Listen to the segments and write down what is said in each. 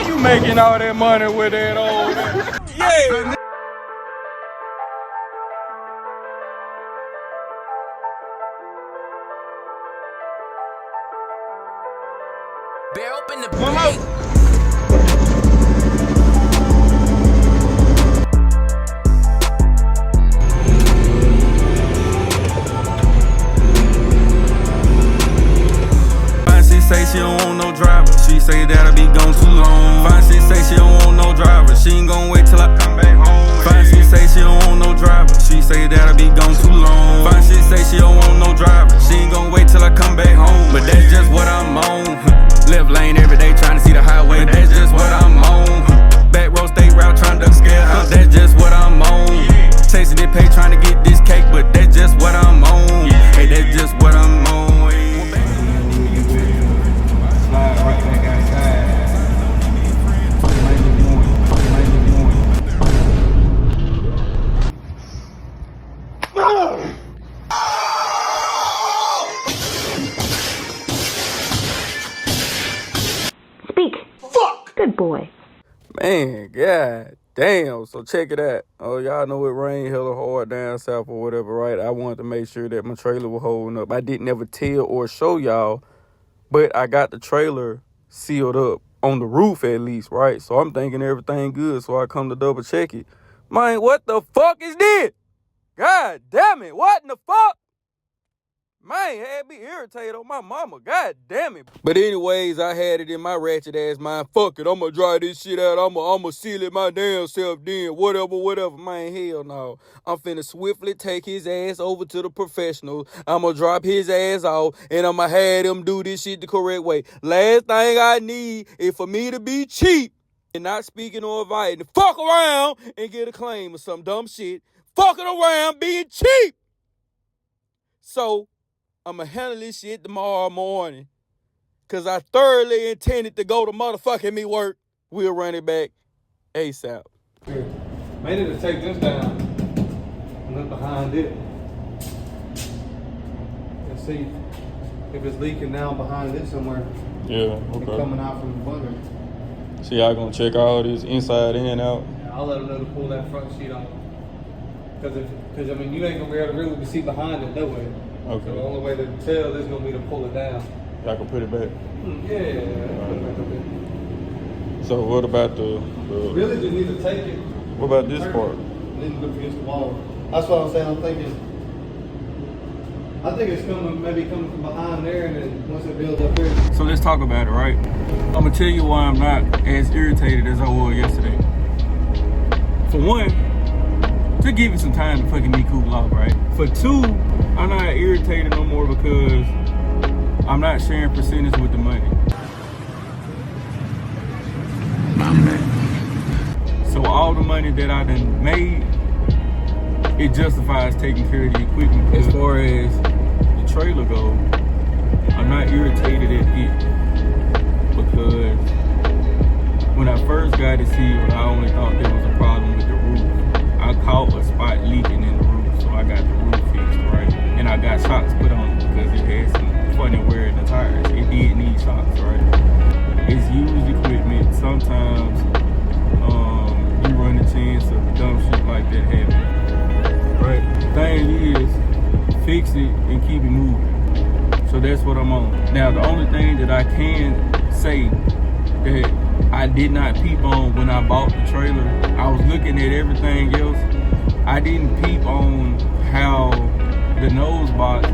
you making all that money with that old? Yeah. Bear open the One more. She say she don't want no driver. She say that'll be gone too long. Fine, she say she don't want no driver. She ain't gon' wait till I come back home. Fine, she say she don't want no driver. She say that'll be gone too long. Fine, she say she don't want no driver. She ain't gon' wait till I come back home. But that's just what I'm on. Left lane every day trying to see the highway. That's just what I'm on. Back road state route trying to scare her. That's just what I'm on. Chasing the pay trying to get this cake, but that's just what I'm on. Hey, that's just what I'm on. Right back outside. Speak. Fuck. Good boy. Man, god damn. So check it out. Oh, y'all know it rained hella hard down south or whatever, right? I wanted to make sure that my trailer was holding up. I didn't ever tell or show y'all, but I got the trailer sealed up on the roof at least, right? So I'm thinking everything good, so I come to double check it. Man, what the fuck is this? God damn it, what in the fuck? Man, had me irritated on my mama, god damn it. But anyways, I had it in my ratchet ass mind. Fuck it, I'ma dry this shit out. I'ma seal it my damn self then. Whatever, man, hell no. I'm finna swiftly take his ass over to the professionals. I'ma drop his ass off, and I'ma have them do this shit the correct way. Last thing I need is for me to be cheap and not speaking or inviting. Fuck around and get a claim or some dumb shit. Fucking around being cheap. So, I'ma handle this shit tomorrow morning. Cause I thoroughly intended to go to motherfucking me work. We'll run it back ASAP. May need to take this down. And look behind it. And see if it's leaking down behind it somewhere. Yeah, okay. Coming out from the bundle. So y'all gonna check all this inside and out? Yeah, I'll let them know to pull that front sheet off. Cause I mean, you ain't gonna be able to really see behind it no way. Okay. So the only way to tell is gonna be to pull it down. Y'all can put it back? Yeah. Put it back a bit. So what about the really just need to take it. What about this part? Need to look against the wall. That's what I'm saying. I think it's maybe coming from behind there, and then once it builds up here. So let's talk about it, right? I'm gonna tell you why I'm not as irritated as I was yesterday. For one, to give you some time to fucking be cool off, right? For two, I'm not irritated no more because I'm not sharing percentage with the money. My man. So all the money that I done made, it justifies taking care of the equipment. As far as the trailer goes, I'm not irritated at it because when I first got it sealed, I only thought there was a problem with the roof. I caught a spot leaking in the roof, so I got the roof fixed, right? And I got shocks put on it because it had some funny wear in the tires. It did need shocks, right? It's used equipment. Sometimes you run the chance of dumb shit like that happening, right? The thing is, fix it and keep it moving. So that's what I'm on. Now, the only thing that I can say that I did not peep on when I bought the trailer, I was looking at everything else. I didn't peep on how the nose box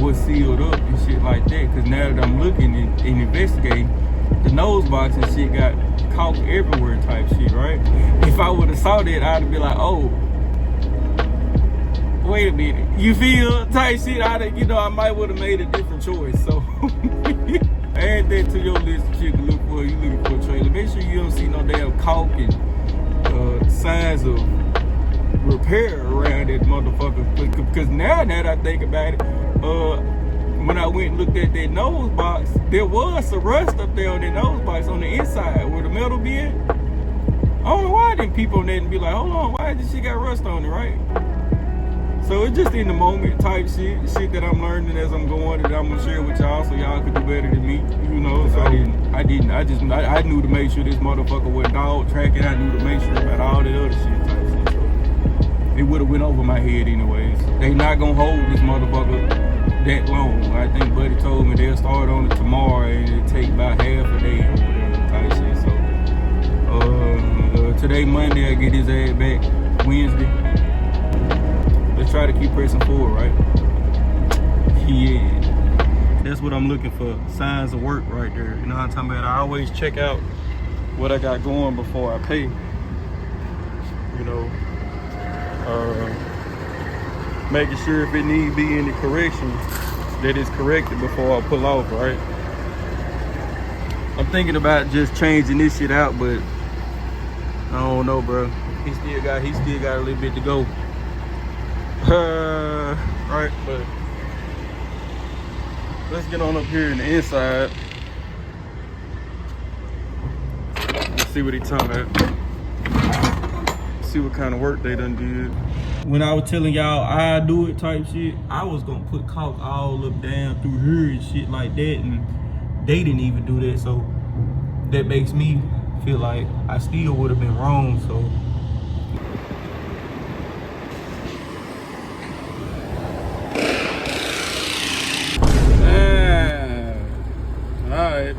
was sealed up and shit like that. Cause now that I'm looking and investigating, the nose box and shit got caulk everywhere type shit, right? If I would have saw that, I'd have been like, oh, wait a minute. You feel type shit? I might would have made a different choice. So add that to your list of shit to look for. You looking for a trailer. Make sure you don't see no damn caulk and signs of repair around that motherfucker. Because now that I think about it, when I went and looked at that nose box, there was some rust up there on that nose box on the inside where the metal be at. I don't know why I didn't peep on that and be like, hold on, why this shit got rust on it, right? So it's just in the moment type shit that I'm learning as I'm going that I'm gonna share with y'all so y'all could do better than me, you know. So I knew to make sure this motherfucker was dog tracking. I knew to make sure about all that other shit type shit. So it would have went over my head anyways. They not gonna hold this motherfucker that long. I think Buddy told me they'll start on it tomorrow and it'll take about half a day or whatever type shit. So today Monday I get his ass back Wednesday. Let's try to keep pressing forward, right? Yeah. That's what I'm looking for, signs of work right there. You know what I'm talking about? I always check out what I got going before I pay. You know, making sure if it need be any correction, that it's corrected before I pull off, right? I'm thinking about just changing this shit out, but I don't know, bro. He still got a little bit to go. Right, but let's get on up here in the inside. Let's see what he talking about. See what kind of work they done did. When I was telling y'all I do it type shit, I was gonna put caulk all up down through here and shit like that, and they didn't even do that. So that makes me feel like I still would have been wrong. So alright.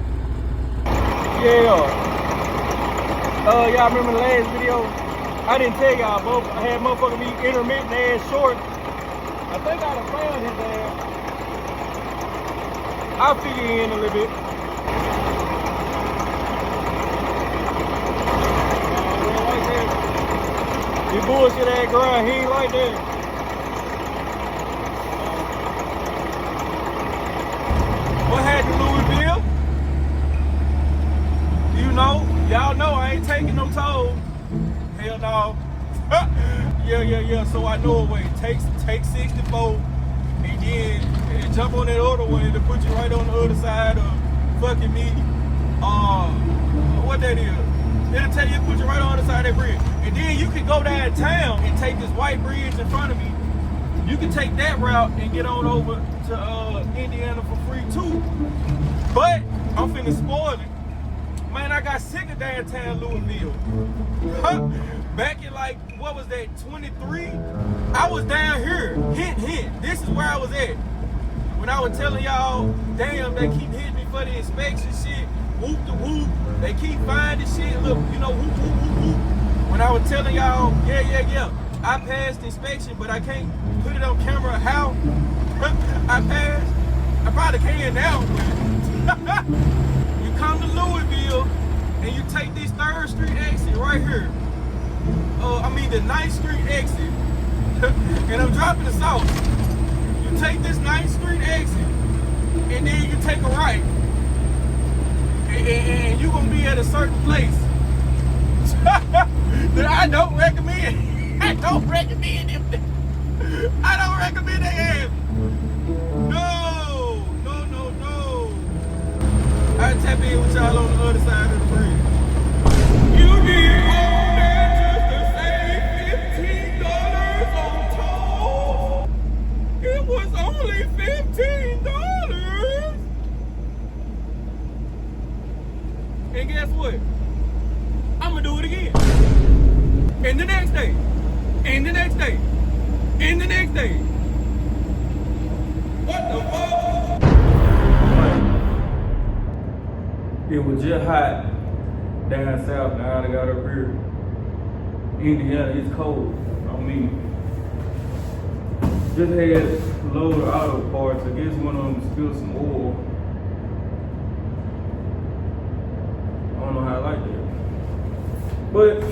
Yeah. Y'all remember the last video? I didn't tell y'all, both. I had motherfucker be intermittent ass short. I think I done found his ass. I'll figure you in a little bit. You bullshit ass grind, he ain't like that. What happened to Louisville? You know, y'all know I ain't taking no tolls. Hell no. Yeah. So I know a way. Take 64 and then jump on that other one to put you right on the other side of fucking me. What that is? It'll tell you to put you right on the side of that bridge. And then you can go downtown and take this white bridge in front of me. You can take that route and get on over to Indiana for free too. But I'm finna spoil it. Man, I got sick of downtown Louisville. Back in like, what was that, 23? I was down here, hint. This is where I was at. When I was telling y'all, damn, they keep hitting me for the inspection shit, whoop the whoop. They keep finding shit, look, you know, whoop. When I was telling y'all, yeah, I passed inspection, but I can't put it on camera how I passed. I probably can now, but you come to Louisville and you take this 3rd Street exit right here. The 9th Street exit. And I'm dropping the sauce. You take this 9th Street exit and then you take a right. And you're gonna be at a certain place that I don't recommend. I don't recommend them. I don't recommend they have. No. I tap in with y'all on the other side of the bridge. You did all that just to save $15 on toll. It was only $15. And guess what? I'm gonna do it again. And the next day. And the next day. And the next day. What the fuck? It was just hot down south. Now I got up here. Indiana, it's cold. Just had a load of auto parts. I guess one of them spilled some oil. I don't know how I like that. But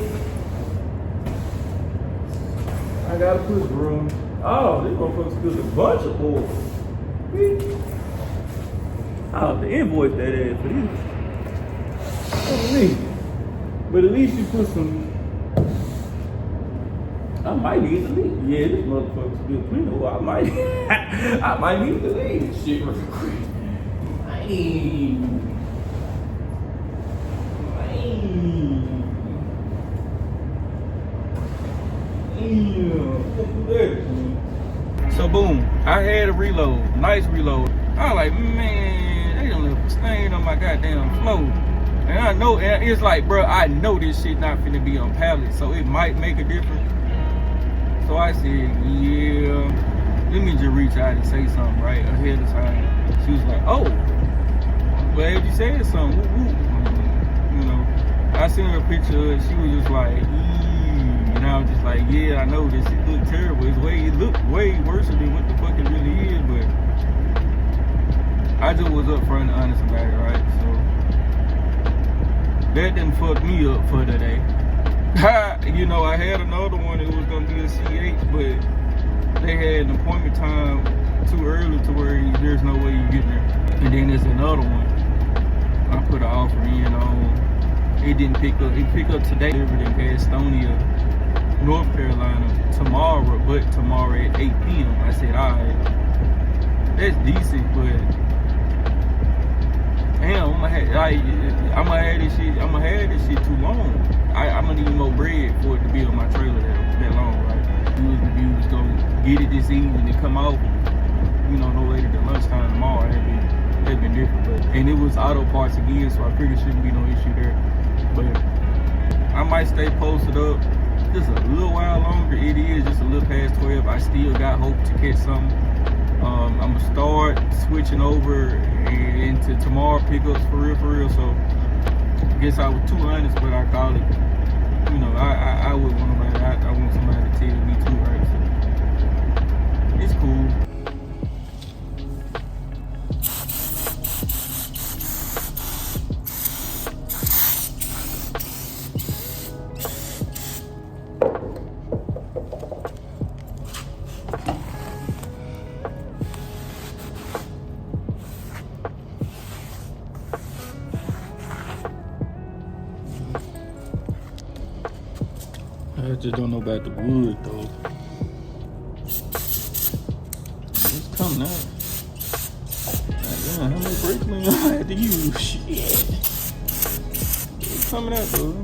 I gotta put room. Oh, these motherfuckers spilled a bunch of oil. I'll have to invoice that ass for this. But at least you put some. I might need to leave. Yeah, this motherfucker's still clean. Oh, I might need to leave this shit real quick. So boom, I had a reload, nice reload. I was like, man, they done left a stain on my goddamn floor. And I know, and it's like, bro, I know this shit not finna be on pallet, so it might make a difference. So I said, yeah, let me just reach out and say something right ahead of time. She was like, oh, well, if you said something, you know, I sent her a picture of it. She was just like, and I was just like, yeah, I know this shit look terrible. It looked way worse than what the fuck it really is, but I just was upfront and honest about it, right? So that didn't fuck me up for today. You know, I had another one that was gonna be a CH, but they had an appointment time too early to where there's no way you get there. And then there's another one I put an offer in on. It didn't pick up. It picked up today. Delivered in Gastonia, North Carolina tomorrow, but tomorrow at 8 p.m. I said, all right, that's decent, but damn, I'm gonna have this shit too long. I'm gonna need more bread for it to be on my trailer that long, right? We was gonna get it this evening and come out, you know, no later than lunchtime tomorrow. That'd been different, but and it was auto parts again, so I figured shouldn't be no issue there. But I might stay posted up just a little while longer. It is just a little past 12. I still got hope to catch something. I'm gonna start switching over into tomorrow pickups for real. So I guess I was too honest, but I call it. You know, I would want somebody. I want somebody to tell me too, right? So it's cool. I just don't know about the wood though. It's coming out. Damn, how many brake cleaners I had to use? Shit. It's coming out though.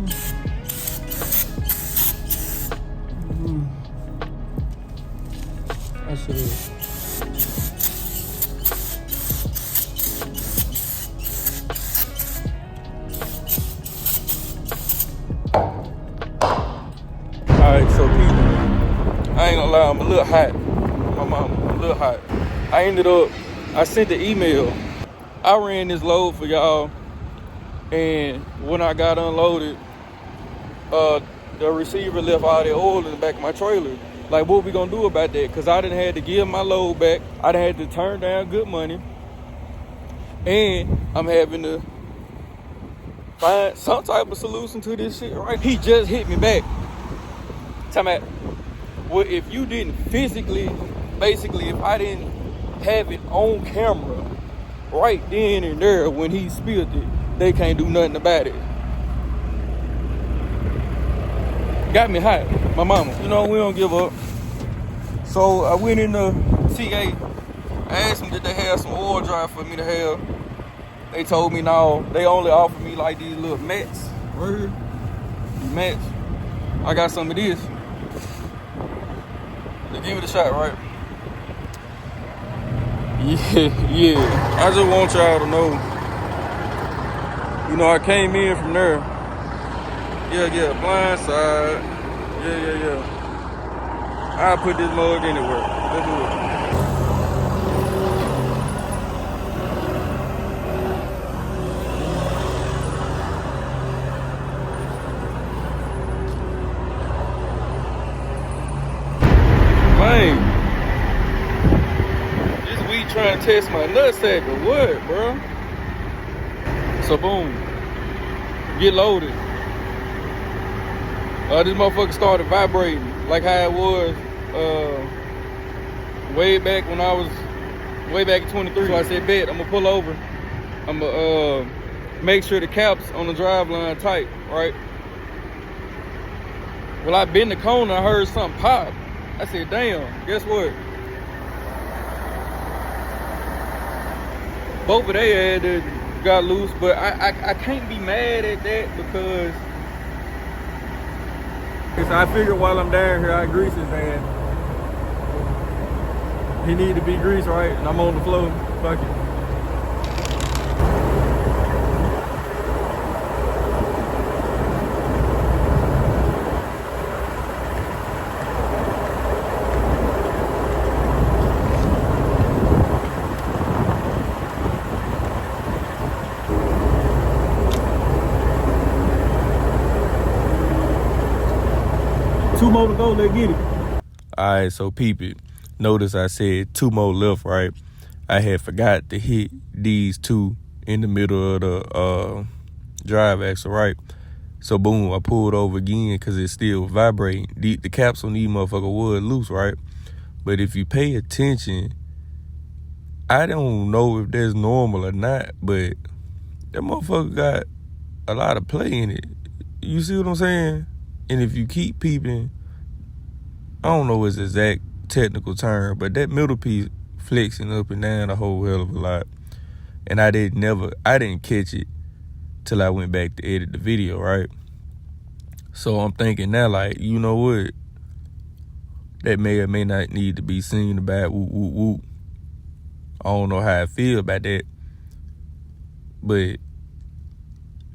I should have. Alright, so people, I ain't gonna lie, I'm a little hot. My mama, I'm a little hot. I sent the email. I ran this load for y'all, and when I got unloaded, the receiver left all the oil in the back of my trailer. Like, what we gonna do about that? Cause I done had to give my load back. I done had to turn down good money, and I'm having to find some type of solution to this shit, right? He just hit me back. Tell me, well, if you didn't physically, basically, if I didn't have it on camera right then and there when he spilled it, they can't do nothing about it. Got me hot, my mama. You know, we don't give up. So I went in the TA, I asked them did they have some oil dry for me to have. They told me no, they only offer me like these little mats, right here, these mats. I got some of this. Give it a shot, right? Yeah. I just want y'all to know. You know, I came in from there. Yeah, blind side. Yeah. I'll put this mug anywhere. Let's do it. Man, this weed trying to test my nutsack or what, bro? So boom, get loaded. This motherfucker started vibrating like how it was way back in 23. So I said, bet, I'm gonna pull over. I'm gonna make sure the caps on the drive line tight, right? Well, I bent the corner, I heard something pop. I said, damn, guess what? Both of they had got loose, but I can't be mad at that because I figured while I'm down here, I grease his hand. He need to be greased, right? And I'm on the floor. Fuck it. Two more to go, let's get it. Alright, so peep it. Notice I said 2 more left, right? I had forgot to hit these 2 in the middle of the drive axle, right? So boom, I pulled over again because it's still vibrating. The caps on these motherfucker was loose, right? But if you pay attention, I don't know if that's normal or not, but that motherfucker got a lot of play in it. You see what I'm saying? And if you keep peeping, I don't know its exact technical term, but that middle piece flexing up and down a whole hell of a lot. And I didn't catch it till I went back to edit the video, right? So I'm thinking now, like, you know what? That may or may not need to be seen about whoop, whoop, whoop. I don't know how I feel about that. But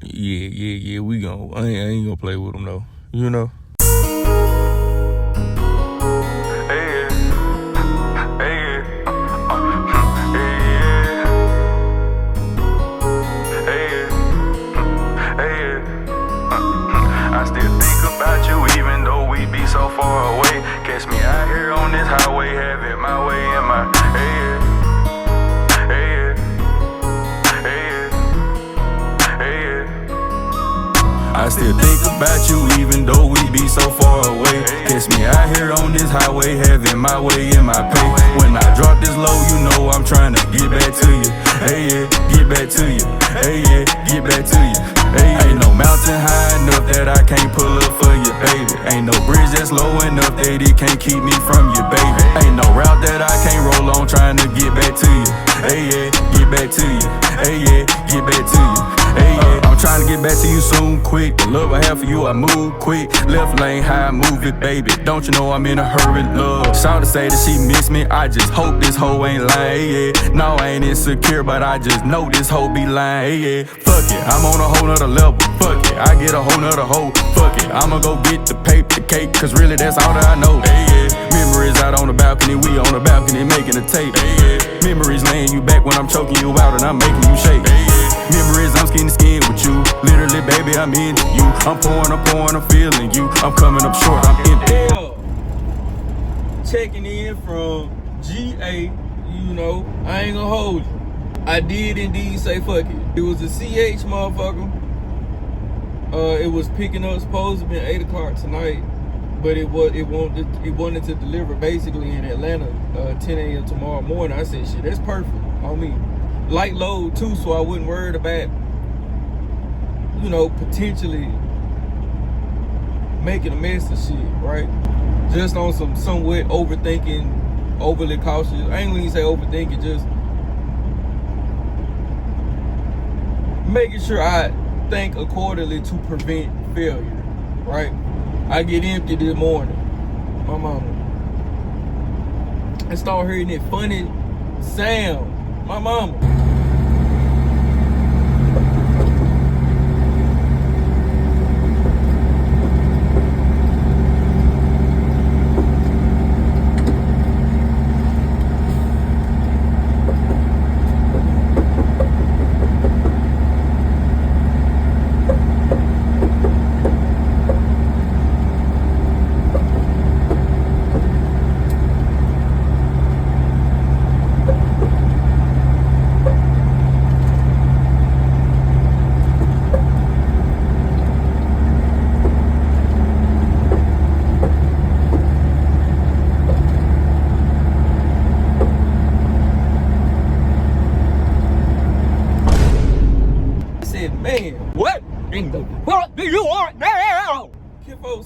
yeah, we gon' I ain't gonna play with them though, you know? I still think about you even though we be so far away. Catch me out here on this highway, have it my way in my I still think about you even though we be so far away. Catch me out here on this highway, having my way in my pay. When I drop this low, you know I'm trying to get back to you. Hey yeah, get back to you. Hey yeah, get back to you. Hey, ain't no mountain high enough that I can't pull up for you, baby. Ain't no bridge that's low enough that it can't keep me from you, baby. Ain't no route that I can't roll on trying to get back to you. Hey yeah, get back to you. Hey yeah, get back to you. Hey yeah, I'm trying to get back to you soon, quick. The love I have for you, I move quick. Left lane, how I move it, baby. Don't you know I'm in a hurry, love? Shout to say that she miss me, I just hope this hoe ain't lying, yeah. No, I ain't insecure, but I just know this hoe be lying, yeah. Fuck it, I'm on a whole nother level. Fuck it, I get a whole nother hoe. Fuck it, I'ma go get the paper, the cake, cause really that's all that I know. Hey, yeah. Memories out on the balcony, we on the balcony making a tape. Hey, yeah. Memories laying you back when I'm choking you out and I'm making you shake. Hey, yeah. Memories, I'm skin to skin with you. Literally, baby, I'm into you. I'm pouring, I'm feeling you. I'm coming up short, I'm empty. Checking in from GA, you know, I ain't gonna hold you. I did indeed say fuck it. It was a CH motherfucker. It was picking up, supposed to be 8 o'clock tonight, but it wanted to deliver basically in Atlanta 10 a.m. tomorrow morning. I said, shit, that's perfect on me. Light load too, so I wasn't worried about, you know, potentially making a mess of shit, right? Just on some somewhat overthinking, overly cautious. I ain't gonna say overthinking, just making sure I think accordingly to prevent failure, right? I get empty this morning, my mama. I start hearing that funny sound, my mama.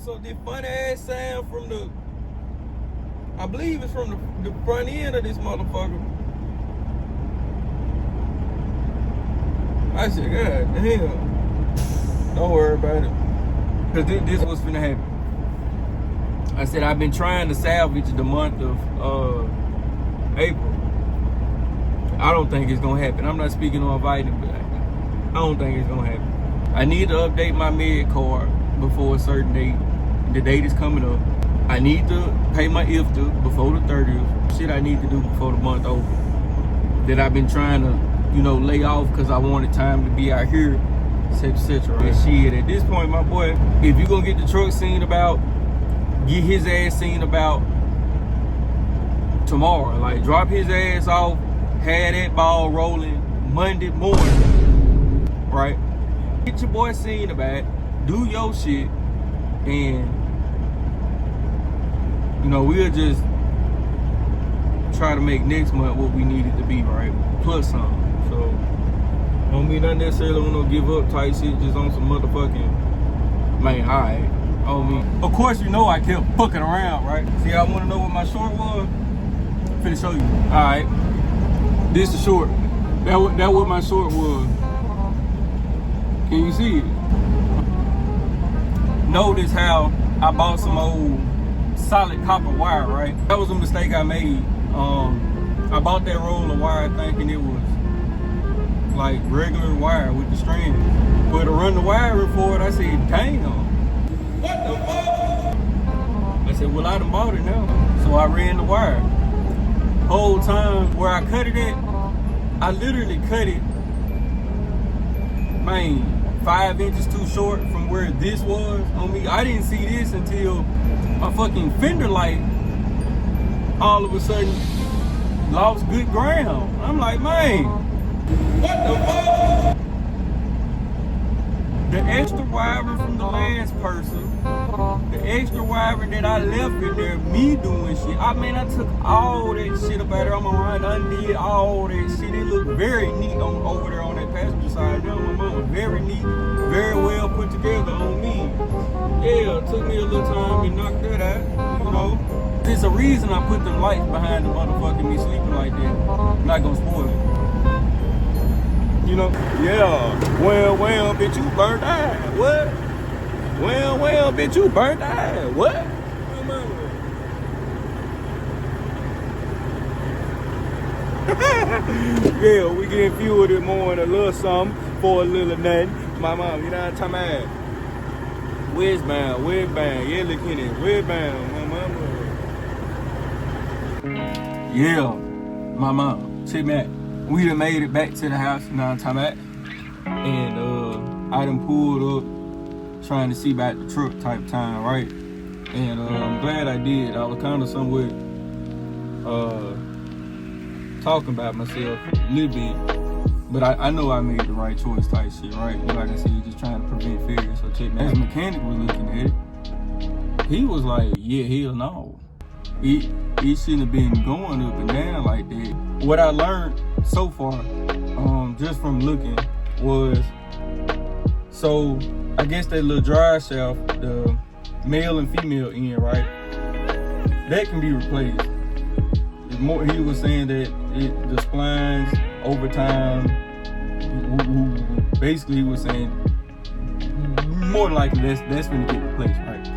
So the funny ass sound from the, I believe it's from the front end of this motherfucker. I said, God damn. Don't worry about it. Cause this was finna happen. I said, I've been trying to salvage the month of April. I don't think it's gonna happen. I'm not speaking on Biden, but I don't think it's gonna happen. I need to update my med card before a certain date. The date is coming up. I need to pay my IFTA before the 30th. Shit I need to do before the month over. That I've been trying to, you know, lay off because I wanted time to be out here, etc. And shit, at this point, my boy, if you gonna get the truck seen about, get his ass seen about tomorrow. Like, drop his ass off, have that ball rolling Monday morning, right? Get your boy seen about, do your shit, and, you know, we'll just try to make next month what we need it to be, right? Plus some. So, don't mean not necessarily on no give up type shit, just on some motherfucking, man, alright. On me. Of course, you know I kept fucking around, right? See, I want to know what my short was. I'm finna show you. Alright. This is short. That what my short was. Can you see it? Notice how I bought some old solid copper wire, right? That was a mistake I made. I bought that roll of wire thinking it was like regular wire with the strand. But to run the wiring for it, I said, damn. What the fuck? I said, well, I done bought it now. So I ran the wire. Whole time where I cut it at, I literally cut it, man, 5 inches too short from where this was on me. I didn't see this until my fucking fender light all of a sudden lost good ground. I'm like, man, what the fuck? The extra wiring from the last person, the extra wiring that I left in there, me doing shit. I mean, I took all that shit up out there. I'm around, undid all that shit. It looked very neat over there on that passenger side. Now my mama, very neat, very well put together on me. Yeah, it took me a little time to knock that out, you know. There's a reason I put them lights behind the motherfucking me sleeping like that. I'm not gonna spoil it. You know? Yeah. Well, bitch, you burnt out. What? Well, bitch, you burnt out. What? Yeah, we getting fuel this morning, a little something for a little nothing. My mom, you know what I'm talking about? Westbound, yeah, look in it, westbound, my mama. Yeah, my mom, check me out. We done made it back to the house, you know what I'm talking about? And I done pulled up trying to see about the truck type time, right? And I'm glad I did. I was kind of somewhat talking about myself a little bit, but I know I made the right choice type shit, right? Like I said, just trying to prevent failure. So check me out. As the mechanic was looking at it, he was like, yeah, hell no. It shouldn't have been going up and down like that. What I learned so far, just from looking, was, so I guess that little drive shaft, the male and female end, right? That can be replaced. More, he was saying that the splines over time, basically he was saying more than likely that's going to get replaced, right?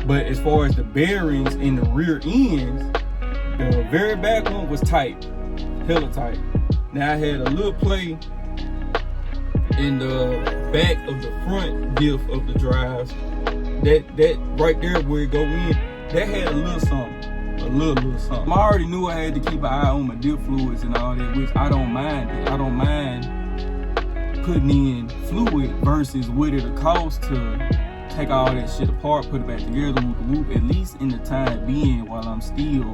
But as far as the bearings in the rear ends, the very back one was tight, hella tight. Now I had a little play in the back of the front diff of the drives. That right there where it go in, that had a little something. A little something. I already knew I had to keep an eye on my diff fluids and all that, which I don't mind it. I don't mind putting in fluid versus what it'll cost to take all that shit apart, put it back together, whoop, at least in the time being, while I'm still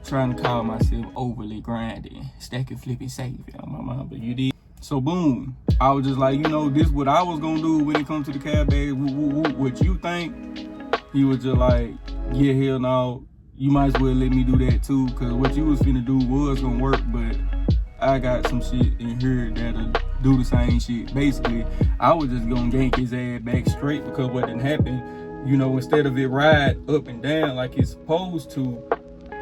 trying to call myself overly grinding, stacking, flipping, saving on my mom, but you did. So boom, I was just like, you know, this what I was gonna do when it comes to the cab bag, what you think? He was just like, yeah, hell no. You might as well let me do that too, cause what you was finna do was gonna work, but I got some shit in here that'll do the same shit. Basically, I was just gonna gank his ass back straight, because what didn't happen, you know, instead of it ride up and down like it's supposed to,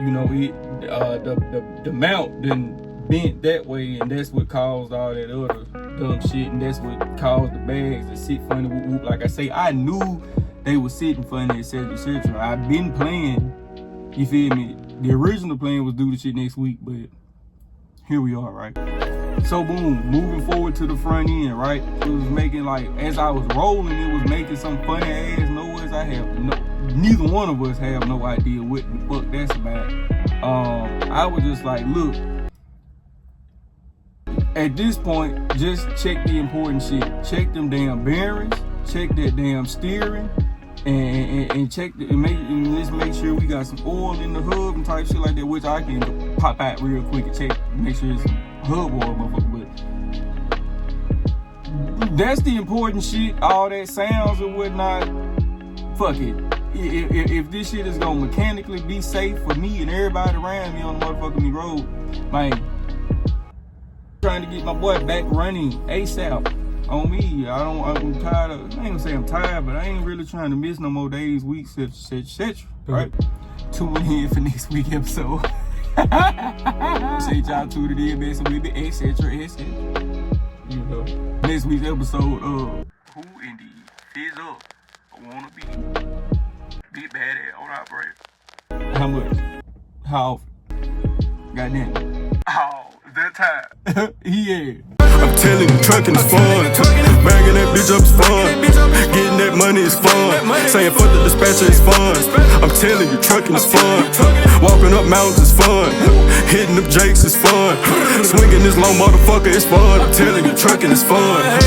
you know, the mount done bent that way, and that's what caused all that other dumb shit, and that's what caused the bags to sit funny. Like I say, I knew they were sitting funny, etc. I've been playing, you feel me, The original plan was do the shit next week, but here we are, right? So boom, moving forward to the front end, right? It was making like, as I was rolling, it was making some funny ass noise. Neither one of us have no idea what the fuck that's about. I was just like, look, at this point, just check the important shit. Check them damn bearings, check that damn steering, and check let's make sure we got some oil in the hub and type shit like that, which I can pop out real quick and check, make sure it's some hub oil, motherfucker. But that's the important shit. All that sounds and whatnot, fuck it. If this shit is gonna mechanically be safe for me and everybody around me on the motherfucking road, like, trying to get my boy back running ASAP on me. I'm tired of, I ain't gonna say I'm tired, but I ain't really trying to miss no more days, weeks, etc. Right? Tune in for next week episode. Say y'all tuned in, messing with me, etc. You know, next week's episode of Who Indeed Fizz Up I Wanna Be Big Bad on Operator. How much? How often? Goddamn. All the time. Yeah. I'm telling you, trucking is fun. Bagging that bitch up is fun. Getting that money is fun. Saying fuck the dispatcher is fun. I'm telling you, trucking is fun. Walking up mountains is fun. Hitting up Jakes is fun. Swinging this low motherfucker is fun. I'm telling you, trucking is fun.